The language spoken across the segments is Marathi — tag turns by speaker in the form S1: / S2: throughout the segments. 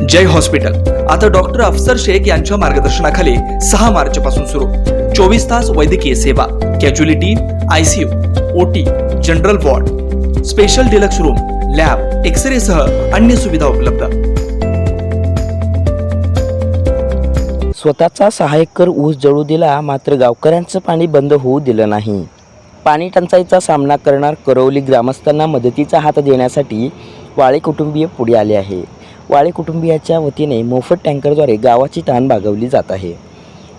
S1: जय हॉस्पिटल आता डॉक्टर अफसर शेख यांच्या मार्गदर्शनाखाली 6 मार्च पासून सुरू 24 तास वैद्यकीय सेवा, casualty, ICU, OT, general ward, special deluxe room, lab, x ray सह अन्य सुविधा उपलब्ध।
S2: स्वतःचा 6 एकर ऊस जळू दिला, मात्र गावकऱ्यांचं पाणी बंद होऊ दिलं नाही। पाणी टंचाईचा सामना करणार करवली ग्रामस्थांना मदतीचा हात देण्यासाठी वाळे कुटुंबीय पुढे आले आहे। वाळे कुटुंबियाच्या वतीने मोफत टँकरद्वारे गावाची तहान भागवली जात आहे।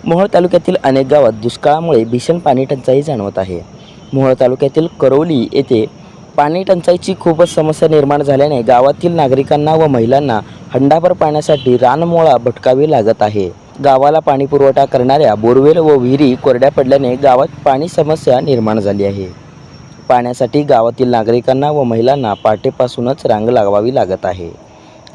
S2: मोहोळ तालुक्यातील अनेक गावात दुष्काळामुळे भीषण पाणी टंचाई जाणवत आहे। मोहोळ तालुक्यातील करवली येथे पाणी टंचाईची खूपच समस्या निर्माण झाल्याने गावातील नागरिकांना व महिलांना हंडाभर पाण्यासाठी रानमोळा भटकावे लागत आहे। गावाला पाणी पुरवठा करणाऱ्या बोरवेल व विहिरी कोरड्या पडल्याने गावात पाणी समस्या निर्माण झाली आहे। पाण्यासाठी गावातील नागरिकांना व महिलांना पहाटेपासूनच रांग लावावी लागत आहे।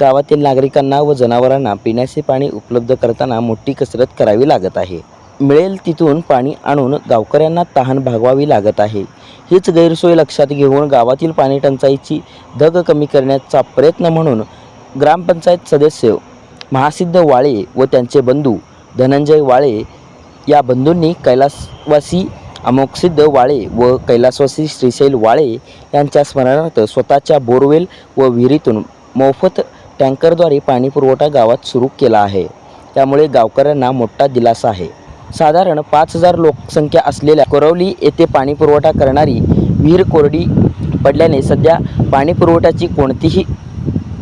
S2: गावातील नागरिकांना व जनावरांना पिण्याचे पाणी उपलब्ध करताना मोठी कसरत करावी लागत आहे। मिळेल तिथून पाणी आणून गावकऱ्यांना तहान भागवावी लागत आहे। हीच गैरसोय लक्षात घेऊन गावातील पाणी टंचाईची धग कमी करण्याचा प्रयत्न म्हणून ग्रामपंचायत सदस्य महासिद्ध वाळे व त्यांचे बंधू धनंजय वाळे या बंधूंनी कैलासवासी अमोक्षसिद्ध वाळे व कैलासवासी श्रीशैल वाळे यांच्या स्मरणार्थ स्वतःच्या बोरवेल व विहिरीतून मोफत टँकरद्वारे पाणी पुरवठा गावात सुरू केला आहे। त्यामुळे गावकऱ्यांना मोठा दिलासा आहे। साधारण 5000 लोकसंख्या असलेल्या करवली येथे पाणी पुरवठा करणारी विहीर कोरडी पडल्याने सध्या पाणी पुरवठ्याची कोणतीही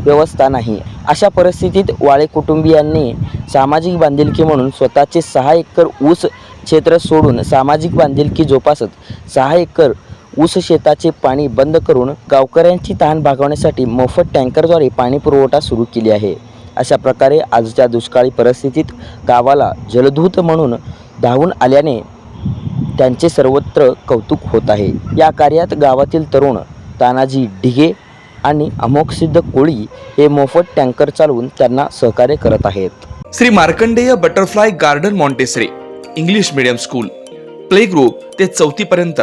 S2: व्यवस्था नाही। अशा परिस्थितीत वाळे कुटुंबियांनी सामाजिक बांधिलकी म्हणून स्वतःचे 6 एकर ऊस क्षेत्र सोडून सामाजिक बांधिलकी जोपासत 6 एकर ऊस शेताचे पाणी बंद करून गावकऱ्यांची तहान भागवण्यासाठी मोफत टँकरद्वारे पाणी पुरवठा सुरू केली आहे। अशा प्रकारे आजच्या दुष्काळी परिस्थितीत गावाला जलदूत म्हणून धावून आल्याने त्यांचे सर्वत्र कौतुक होत आहे। या कार्यात गावातील तरुण तानाजी ढिगे आणि अमोक्षसिद्ध कोळी हे मोफत टँकर चालवून त्यांना सहकार्य करत आहेत।
S1: Shri Markandeya butterfly garden montessori English medium school, play group ते 4थी पर्यंत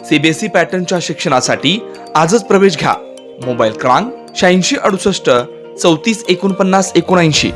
S1: सीबीएसई पॅटर्नच्या शिक्षणासाठी आजच प्रवेश घ्या। मोबाईल क्रमांक 8668 34 49 79।